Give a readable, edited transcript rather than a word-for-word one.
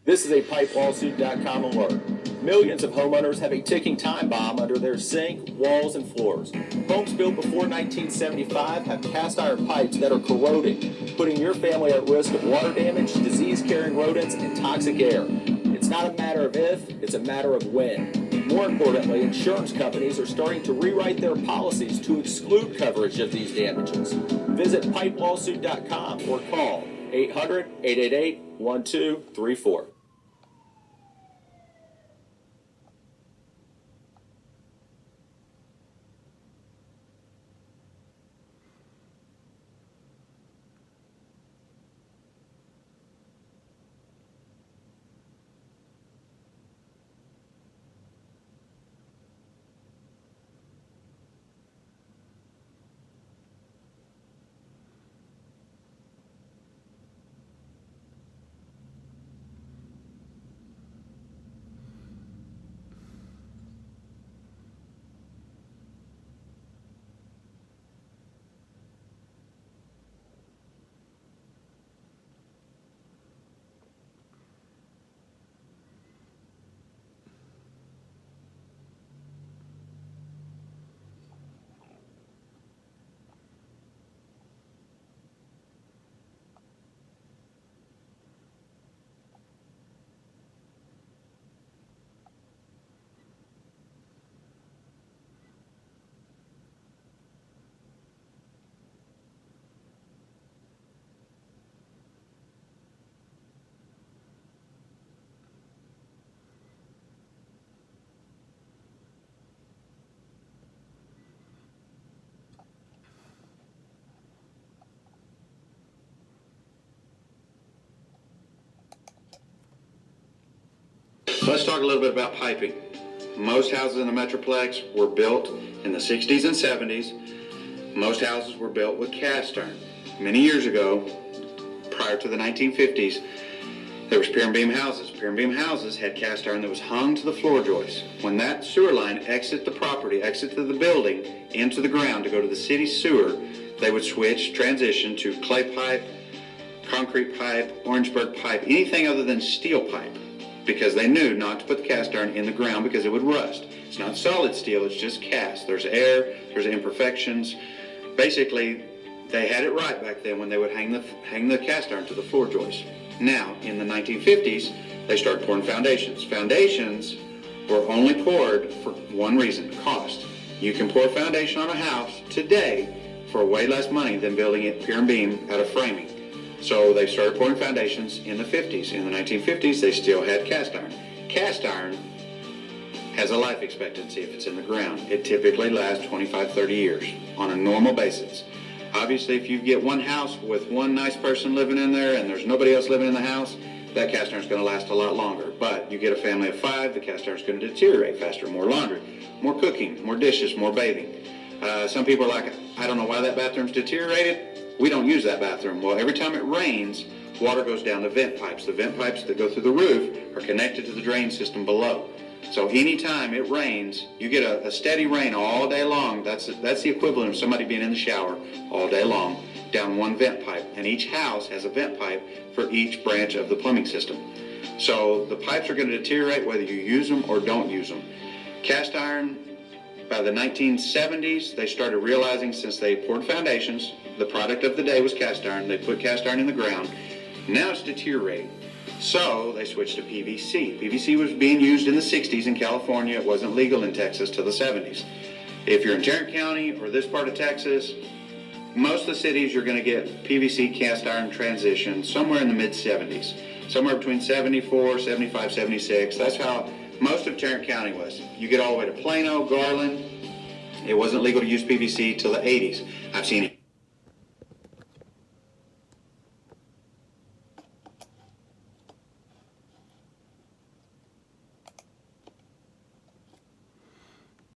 This is a PipeLawsuit.com alert. Millions of homeowners have a ticking time bomb under their sink, walls, and floors. Homes built before 1975 have cast iron pipes that are corroding, putting your family at risk of water damage, disease-carrying rodents, and toxic air. It's not a matter of if, it's a matter of when. More importantly, insurance companies are starting to rewrite their policies to exclude coverage of these damages. Visit PipeLawsuit.com or call 800-888-1234. Let's talk a little bit about piping. Most houses in the Metroplex were built in the 60s and 70s. Most houses were built with cast iron. Many years ago, prior to the 1950s, there was pier and beam houses. Pier and beam houses had cast iron that was hung to the floor joists. When that sewer line exited the property, exited the building into the ground to go to the city sewer, they would transition to clay pipe, concrete pipe, Orangeburg pipe, anything other than steel pipe, because they knew not to put the cast iron in the ground because it would rust. It's not solid steel, it's just cast. There's air, there's imperfections. Basically, they had it right back then when they would hang the cast iron to the floor joist. Now, in the 1950s, they started pouring foundations. Foundations were only poured for one reason: cost. You can pour a foundation on a house today for way less money than building it pier and beam out of framing. So they started pouring foundations in the 50s. In the 1950s, they still had cast iron. Cast iron has a life expectancy if it's in the ground. It typically lasts 25, 30 years on a normal basis. Obviously, if you get one house with one nice person living in there and there's nobody else living in the house, that cast iron is going to last a lot longer. But you get a family of 5, the cast iron is going to deteriorate faster. More laundry, more cooking, more dishes, more bathing. Some people are like, I don't know why that bathroom's deteriorated. We don't use that bathroom. Well, every time it rains, water goes down the vent pipes. The vent pipes that go through the roof are connected to the drain system below. So anytime it rains, you get a steady rain all day long. That's the equivalent of somebody being in the shower all day long down one vent pipe. And each house has a vent pipe for each branch of the plumbing system. So the pipes are going to deteriorate whether you use them or don't use them. Cast iron, by the 1970s, they started realizing, since they poured foundations, the product of the day was cast iron. They put cast iron in the ground. Now it's deteriorating. So they switched to PVC. PVC was being used in the 60s in California. It wasn't legal in Texas till the 70s. If you're in Tarrant County or this part of Texas, most of the cities you're going to get PVC cast iron transition somewhere in the mid-70s. Somewhere between 74, 75, 76. That's how most of Tarrant County was. You get all the way to Plano, Garland. It wasn't legal to use PVC till the 80s. I've seen it.